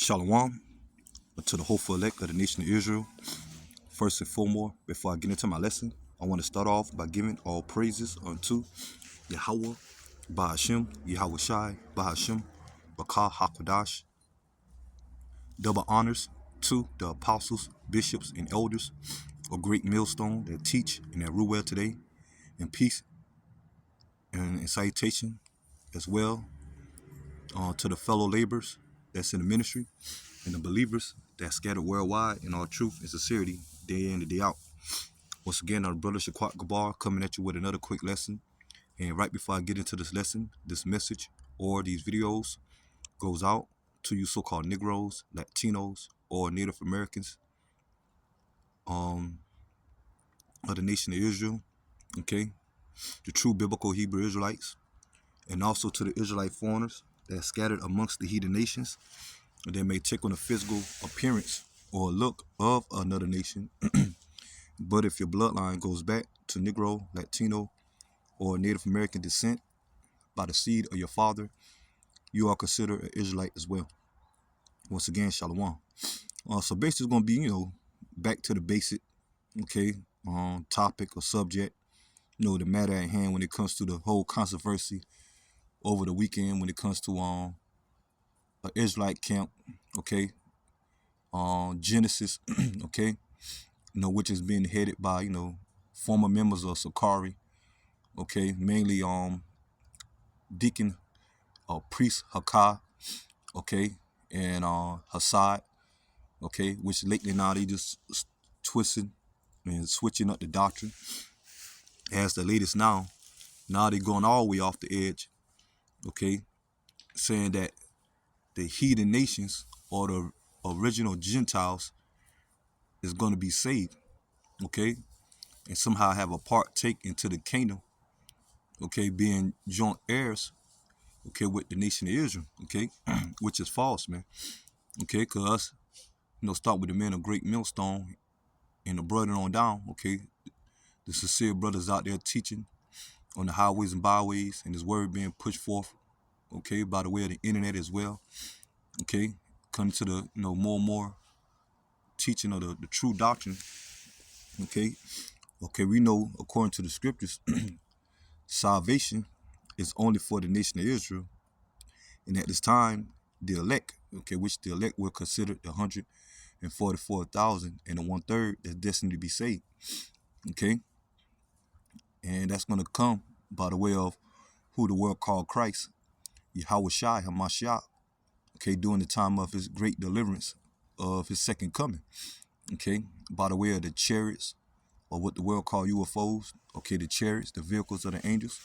Shalom to the hopeful elect of the nation of Israel. First and foremost, before I get into my lesson, I want to start off by giving all praises unto Yahweh, Bahashem, Yahweh Shai, Bahashem, Bakah HaKadosh. Double honors to the apostles, bishops, and elders of great millstone that teach and that rule well today, and peace and salutation as well to the fellow laborers that's in the ministry and the believers that scattered worldwide in all truth and sincerity, day in and day out. Once again, our brother Shaquat Gabar coming at you with another quick lesson. And right before I get into this lesson, this message or these videos goes out to you so-called Negroes, Latinos, or Native Americans of the nation of Israel, okay? The true biblical Hebrew Israelites, and also to the Israelite foreigners that are scattered amongst the heathen nations. And they may take on a physical appearance or look of another nation. But if your bloodline goes back to Negro, Latino, or Native American descent by the seed of your father, you are considered an Israelite as well. Once again, Shalom. So basically it's going to be, back to the basic, okay, topic or subject, the matter at hand when it comes to the whole controversy over the weekend when it comes to an Israelite camp, okay, Genesis, okay, which is being headed by, former members of Sakari, okay, mainly Deacon Priest Hakah, okay, and Hassad, okay, which lately now they just twisting and switching up the doctrine. As the latest now they're going all the way off the edge, okay, saying that the heathen nations or the original Gentiles is going to be saved, okay, and somehow have a part take into the kingdom, okay, being joint heirs, okay, with the nation of Israel, okay, which is false, man, okay, because us, start with the men of great millstone and the brother on down, okay, the sincere brothers out there teaching on the highways and byways and his word being pushed forth, okay, by the way of the internet as well, okay, coming to the, more and more teaching of the true doctrine, okay, we know according to the scriptures, salvation is only for the nation of Israel, and at this time, the elect, okay, which the elect were considered the 144,000 and the 1/3 that's destined to be saved, okay, and that's going to come by the way of who the world called Christ, Yahweh Shai, Hamashiach, okay, during the time of his great deliverance of his second coming, okay, by the way of the chariots, or what the world called UFOs, okay, the chariots, the vehicles of the angels,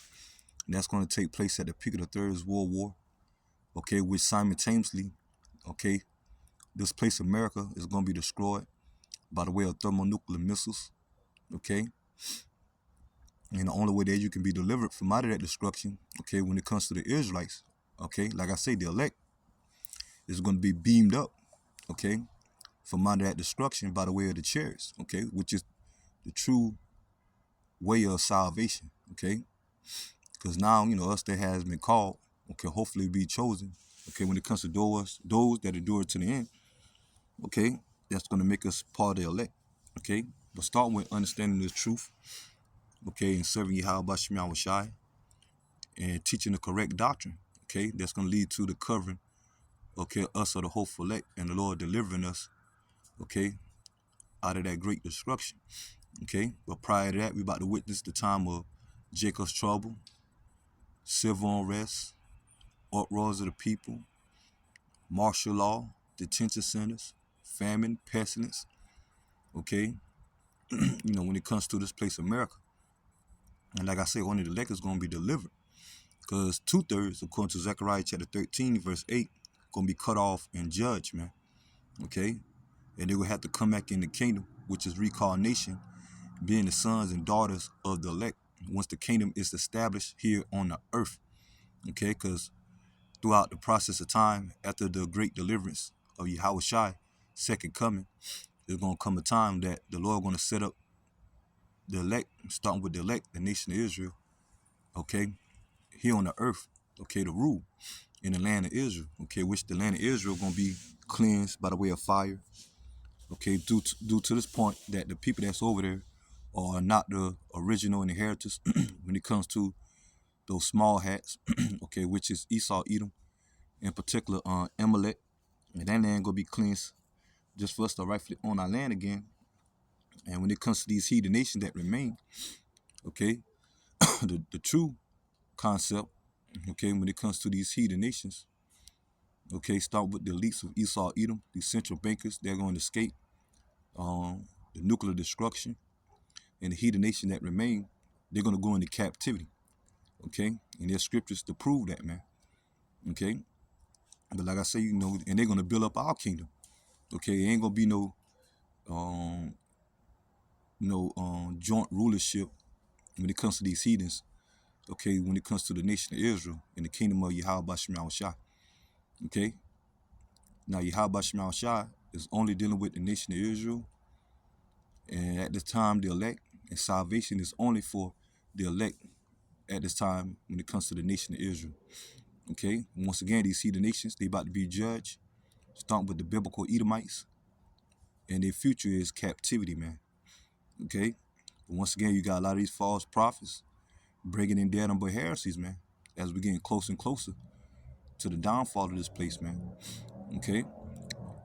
and that's going to take place at the peak of the Third World War, okay, which simultaneously, okay, this place America is going to be destroyed by the way of thermonuclear missiles, okay, and the only way that you can be delivered from out of that destruction, okay, when it comes to the Israelites, okay, like I say, the elect is going to be beamed up, okay, from out of that destruction by the way of the chariots, okay, which is the true way of salvation, okay, because now, us that has been called, okay, hopefully be chosen, okay, when it comes to those that endure to the end, okay, that's going to make us part of the elect, okay, but start with understanding the truth, okay, and serving Yahweh Shai Shai and teaching the correct doctrine, okay, that's going to lead to the covering, okay, us of the hopeful elect and the Lord delivering us, okay, out of that great destruction, okay, but prior to that, we about to witness the time of Jacob's trouble, civil unrest, uproars of the people, martial law, detention centers, famine, pestilence, okay, when it comes to this place America. And like I said, only the elect is going to be delivered, because 2/3, according to Zechariah chapter 13, verse 8, going to be cut off and judged, man, okay, and they will have to come back in the kingdom, which is reincarnation, being the sons and daughters of the elect once the kingdom is established here on the earth, okay, because throughout the process of time, after the great deliverance of Yahweh Shai, second coming, there's going to come a time that the Lord going to set up the elect, starting with the elect, the nation of Israel, okay, here on the earth, okay, to rule in the land of Israel, okay, which the land of Israel going to be cleansed by the way of fire. Okay, due to this point that the people that's over there are not the original inheritors when it comes to those small hats, okay, which is Esau, Edom, in particular, Amalek, and that land gonna be cleansed just for us to rightfully own our land again. And when it comes to these heathen nations that remain, okay, the true concept, okay, when it comes to these heathen nations, okay, start with the elites of Esau, Edom, these central bankers, they're going to escape the nuclear destruction, and the heathen nation that remain, they're going to go into captivity, okay, and there's scriptures to prove that, man, okay. But like I say, and they're going to build up our kingdom, okay. It ain't going to be um, joint rulership when it comes to these heathens, okay, when it comes to the nation of Israel and the kingdom of Yahweh Shema Shai, okay. Now, Yahweh Shema Shai is only dealing with the nation of Israel, and at this time, the elect, and salvation is only for the elect at this time when it comes to the nation of Israel, okay. Once again, these heathen nations, they about to be judged, starting with the biblical Edomites, and their future is captivity, man, okay. But once again, you got a lot of these false prophets breaking in dead but heresies, man, as we're getting closer and closer to the downfall of this place, man, okay.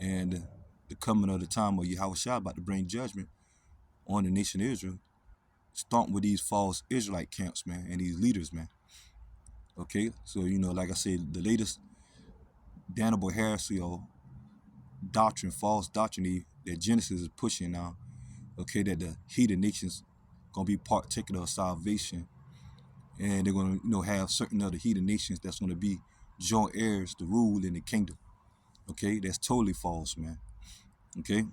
And the coming of the time of Yahweh Shai about to bring judgment on the nation of Israel, starting with these false Israelite camps, man, and these leaders, man. Okay, so like I said, the latest damnable heresy or doctrine, false doctrine that Genesis is pushing now, okay, that the heathen nations gonna be partaker of salvation, and they're gonna, have certain other heathen nations that's gonna be joint heirs to rule in the kingdom. Okay, that's totally false, man. Okay,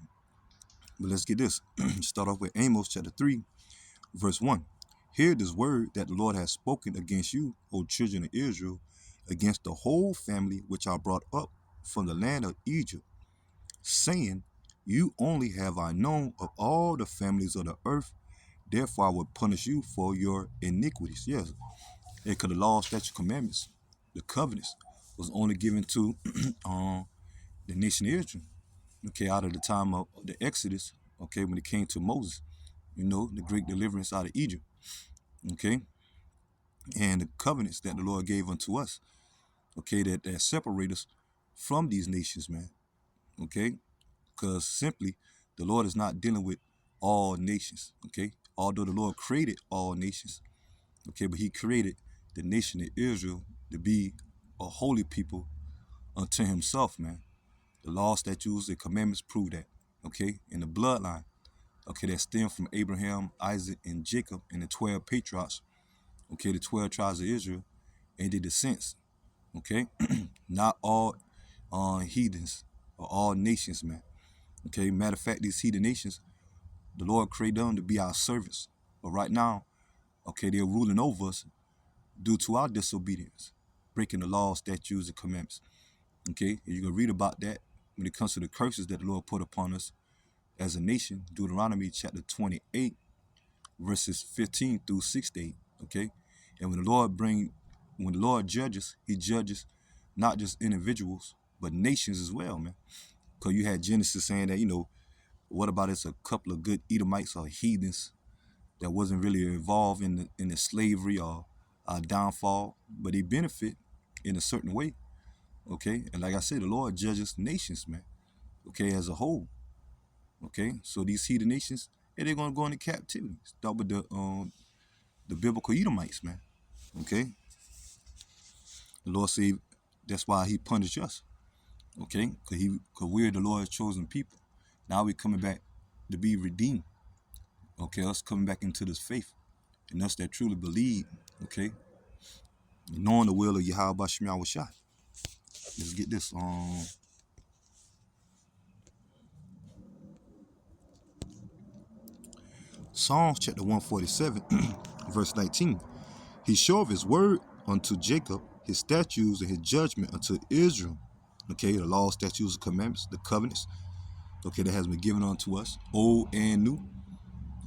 but let's get this. Start off with Amos chapter 3, verse 1. Hear this word that the Lord has spoken against you, O children of Israel, against the whole family which I brought up from the land of Egypt, saying, you only have I known of all the families of the earth, therefore I will punish you for your iniquities. Yes, because the law, statute, commandments, the covenants, was only given to the nation of Israel, okay, out of the time of the Exodus, okay, when it came to Moses, the great deliverance out of Egypt, okay, and the covenants that the Lord gave unto us, okay, that separate us from these nations, man, okay, because simply the Lord is not dealing with all nations, okay, although the Lord created all nations, okay, but he created the nation of Israel to be a holy people unto himself, man. The law, statutes, and commandments prove that, okay, in the bloodline, okay, that stem from Abraham, Isaac, and Jacob, and the 12 patriarchs, okay, the 12 tribes of Israel, and their descendants, okay, not all heathens or all nations, man, okay. Matter of fact, these heathen nations, the Lord created them to be our servants, but right now, okay, they're ruling over us due to our disobedience, breaking the law, statutes, and commandments, okay. And you can read about that when it comes to the curses that the Lord put upon us as a nation, Deuteronomy chapter 28, verses 15 through 68, okay. And when the Lord judges, he judges not just individuals, but nations as well, man. Because you had Genesis saying that, what about it's a couple of good Edomites or heathens that wasn't really involved in the slavery or downfall, but they benefit in a certain way, okay. And like I said, the Lord judges nations, man, okay, as a whole, okay. So these heathen nations, they're gonna go into captivity. Start with the biblical Edomites, man, okay. The Lord said that's why he punished us, okay, because we're the Lord's chosen people. Now we're coming back to be redeemed, okay, us coming back into this faith, and us that truly believe, okay, knowing the will of Yahweh Shema Shai. Let's get this. Psalms chapter 147, verse 19. He showed his word unto Jacob, his statutes and his judgment unto Israel. Okay, the law, statutes, commandments, the covenants, okay, that has been given unto us, old and new.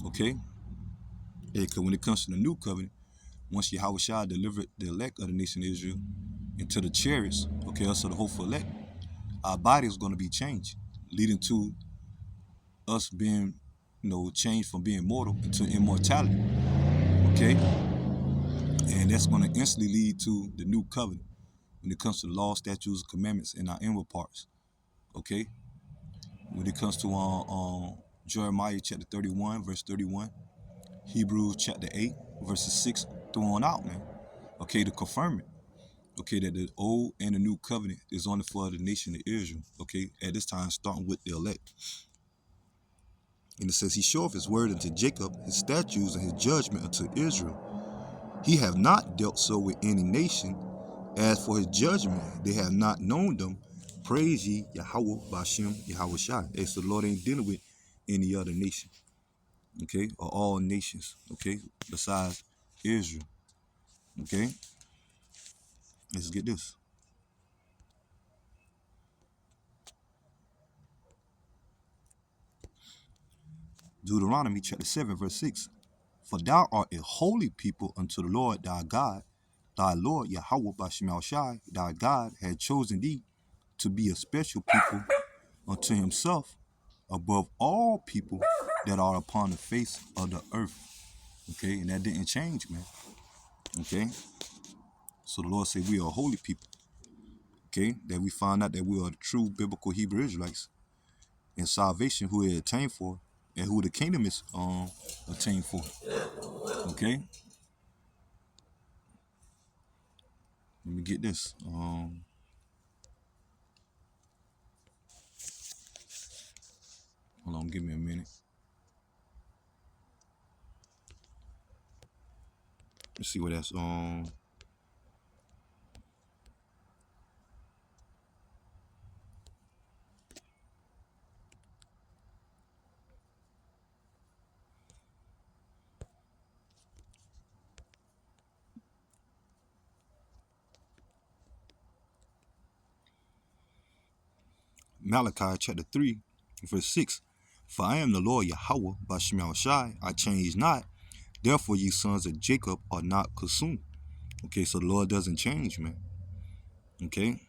Okay, because when it comes to the new covenant, once Yahweh Shai delivered the elect of the nation of Israel into the chariots, okay, us are the hopeful elect, our body is going to be changed, leading to us being, changed from being mortal into immortality. Okay, and that's going to instantly lead to the new covenant when it comes to the law, statutes, commandments in our inward parts. Okay, when it comes to Jeremiah chapter 31, verse 31, Hebrews chapter 8, verses 6 through on out, man. Okay, to confirm it. Okay, that the old and the new covenant is only for the nation of Israel. Okay, at this time, starting with the elect. And it says, He showeth his word unto Jacob, his statutes and his judgment unto Israel. He have not dealt so with any nation. As for his judgment, they have not known them. Praise ye Yahweh Bashem Yahweh Shai. Hey, so the Lord ain't dealing with any other nation, okay, or all nations, okay, besides Israel, okay. Let's get this. Deuteronomy chapter 7, verse 6. For thou art a holy people unto the Lord thy God. Thy Lord Yahweh Bashem Shai, thy God, had chosen thee to be a special people unto himself above all people that are upon the face of the earth. Okay, and that didn't change, man. Okay, so the Lord said we are holy people. Okay, that we find out that we are the true biblical Hebrew Israelites, and salvation who it attained for, and who the kingdom is attained for. Okay, let me get this. Hold on, give me a minute. Let's see what that's Malachi chapter 3, verse 6. For I am the Lord Yahweh by Shemel Shai, I change not. Therefore, ye sons of Jacob are not consumed. Okay, so the Lord doesn't change, man. Okay,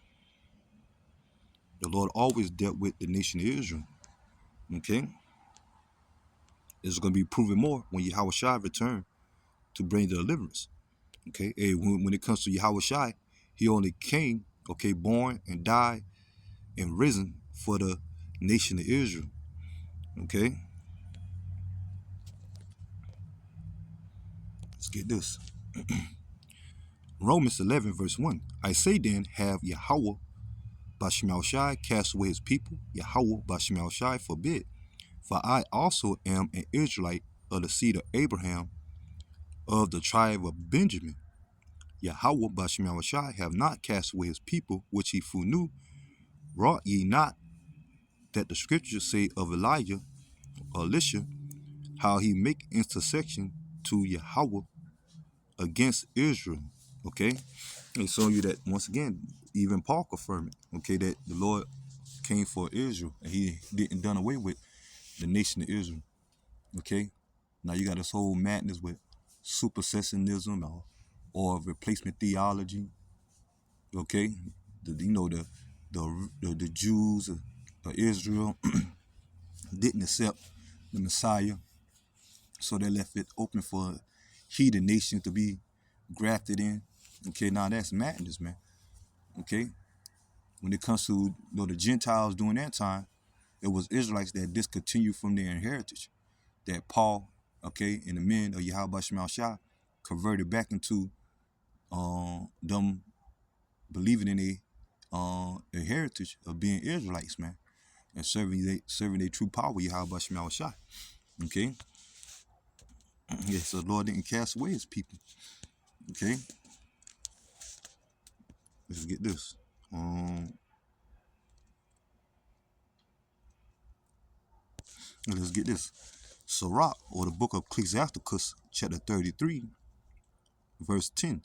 the Lord always dealt with the nation of Israel. Okay, it's going to be proven more when Yahweh Shai return to bring the deliverance. Okay, and when it comes to Yahweh Shai, he only came, okay, born and died and risen for the nation of Israel. Okay, let's get this. Romans 11, verse 1. I say then, have Yahweh Bashem Shai cast away his people? Yahweh Bashem Shai forbid. For I also am an Israelite of the seed of Abraham, of the tribe of Benjamin. Yahweh Bashem Shai have not cast away his people, which he foreknew. Wrought ye not that the scriptures say of Elijah, Elisha, how he make intercession to Yahweh against Israel. Okay, and showing you that once again, even Paul confirmed it. Okay, that the Lord came for Israel and he didn't done away with the nation of Israel. Okay, now you got this whole madness with supersessionism or replacement theology. Okay, the Jews of Israel didn't accept the Messiah, so they left it open for heathen nations to be grafted in. Okay, now that's madness, man. Okay, when it comes to the Gentiles during that time, it was Israelites that discontinued from their heritage, that Paul, okay, and the men of Yahweh Shema Shah converted back into them believing in a heritage of being Israelites, man, and serving their true power, Yahweh Shema Shah. Okay, yeah, so the Lord didn't cast away his people. Okay, let's get this. Let's get this. Sirach, or the book of Ecclesiasticus, chapter 33, verse 10.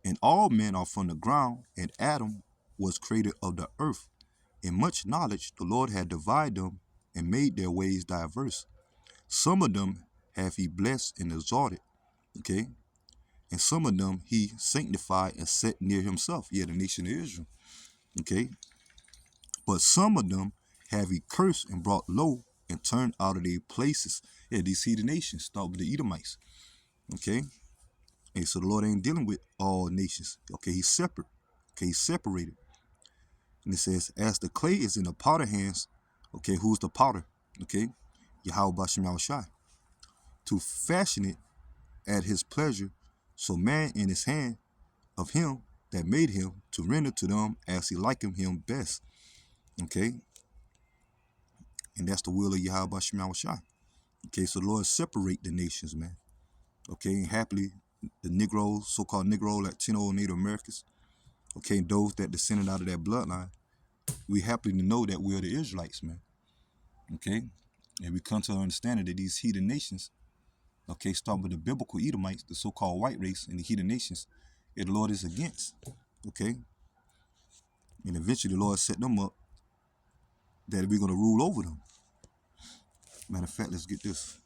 And all men are from the ground, and Adam was created of the earth. In much knowledge the Lord had divided them and made their ways diverse. Some of them have he blessed and exalted, okay? And some of them he sanctified and set near himself, the nation of Israel, okay? But some of them have he cursed and brought low and turned out of their places. Yeah, these heathen nations, start with the Edomites. Okay? And so the Lord ain't dealing with all nations. Okay, he's separate. Okay, he's separated. And it says, as the clay is in the potter hands, okay, who's the potter? Okay, Yahweh Bashem Yahushai, to fashion it at his pleasure, so man in his hand of him that made him to render to them as he likened him best. Okay, and that's the will of Yahweh Bashem Yahushai. Okay, so the Lord separate the nations, man. Okay, and happily, the Negroes, so-called Negro, Latino, Native Americans, okay, those that descended out of that bloodline, we happy to know that we are the Israelites, man. Okay, and we come to the understanding that these heathen nations, okay, start with the biblical Edomites, the so-called white race, and the heathen nations, that the Lord is against. Okay, and eventually the Lord set them up that we're going to rule over them. Matter of fact, let's get this.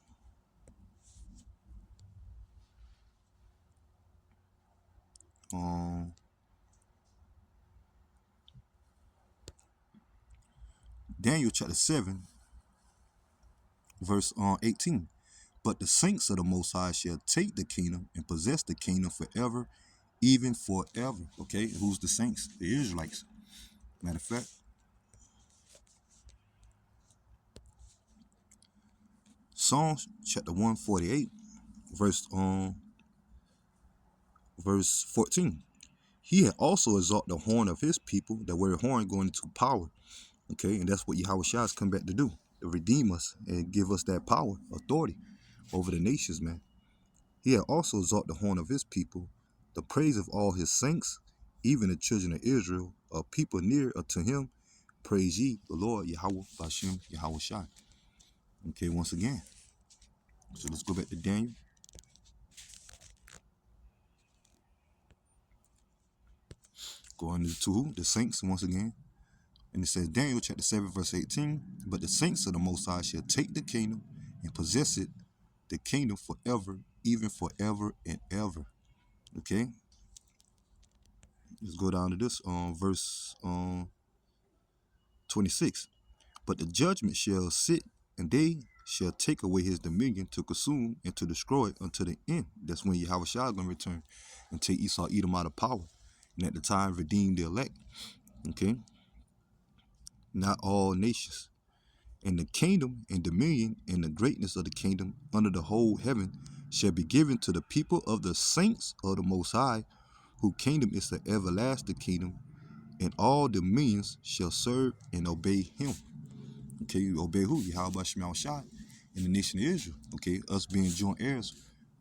Daniel chapter 7, verse 18. But the saints of the Most High shall take the kingdom and possess the kingdom forever, even forever. Okay, who's the saints? The Israelites. Matter of fact, Psalms chapter 148, verse 14. He had also exalted the horn of his people, that word horn going into power. Okay, and that's what Yahweh Shai has come back to do, to redeem us and give us that power, authority over the nations, man. He had also exalted the horn of his people, the praise of all his saints, even the children of Israel, a people near unto him. Praise ye the Lord, Yahweh Bashem, Yahweh Shai. Okay, once again. So let's go back to Daniel. Going into who? The saints, once again. And it says, Daniel chapter 7, verse 18, but the saints of the Most High shall take the kingdom and possess it, the kingdom forever, even forever and ever. Okay? Let's go down to this verse 26. But the judgment shall sit, and they shall take away his dominion to consume and to destroy unto the end. That's when Yahweh Shai is going to return and take Esau, Edom out of power. And at the time, redeem the elect. Okay? Not all nations. And the kingdom and dominion and the greatness of the kingdom under the whole heaven shall be given to the people of the saints of the Most High, whose kingdom is the everlasting kingdom, and all dominions shall serve and obey him. Okay, you obey who? Yahweh Shema Shai and the nation of Israel. Okay, us being joint heirs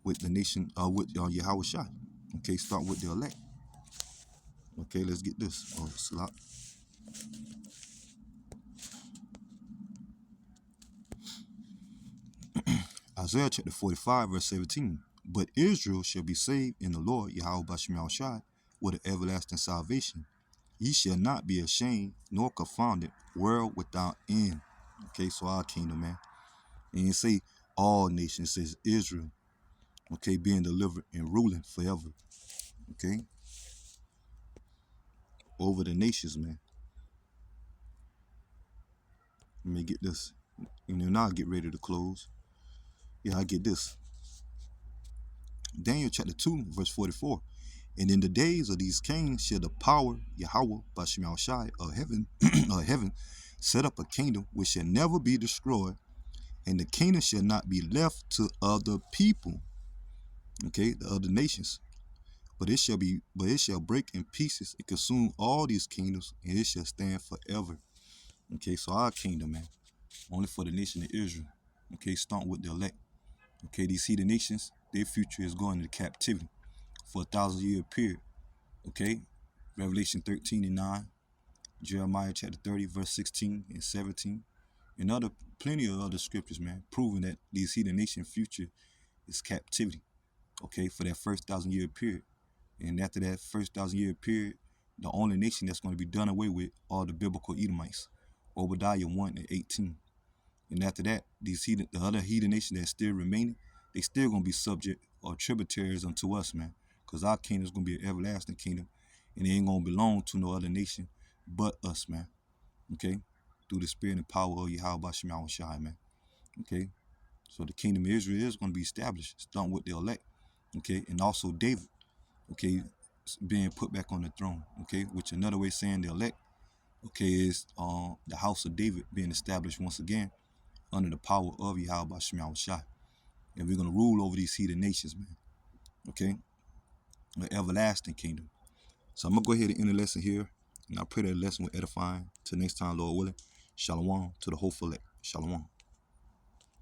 with the nation, with Yahweh Shai. Okay, start with the elect. Okay, let's get this. Slot. Isaiah chapter 45, verse 17. But Israel shall be saved in the Lord, Yahweh Bashim Shai, with an everlasting salvation. Ye shall not be ashamed nor confounded, world without end. Okay, so our kingdom, man. And you say all nations, says Israel. Okay, being delivered and ruling forever. Okay, over the nations, man. Let me get this. And then I'll get ready to close. Yeah, I get this. Daniel chapter 2, verse 44. And in the days of these kings shall the power, Yahweh, Bashim Shai, of heaven, heaven, set up a kingdom which shall never be destroyed, and the kingdom shall not be left to other people. Okay, the other nations. But it shall break in pieces and consume all these kingdoms, and it shall stand forever. Okay, so our kingdom, man, only for the nation of Israel. Okay, start with the elect. Okay, these heathen nations, their future is going into captivity for 1,000-year period. Okay, Revelation 13 and 9, Jeremiah chapter 30, verse 16 and 17, and plenty of other scriptures, man, proving that these heathen nation future is captivity. Okay, for that first 1,000-year period. And after that first 1,000-year period, the only nation that's going to be done away with are the biblical Edomites. Obadiah 1 and 18. And after that, the other heathen nations that still remaining, they still going to be subject or tributaries unto us, man. Because our kingdom is going to be an everlasting kingdom. And it ain't going to belong to no other nation but us, man. okay, through the spirit and power of Yahweh Shema Shai, man. Okay, so the kingdom of Israel is going to be established, starting with the elect, okay, and also David, okay, being put back on the throne, okay, which another way saying the elect, okay, is the house of David being established once again under the power of Yahweh Shema Shai, and we're going to rule over these heathen nations, man, okay, an everlasting kingdom. So I'm going to go ahead and end the lesson here, and I pray that the lesson will edifying. Till next time, Lord willing, shalom to the hopeful elect. Shalom.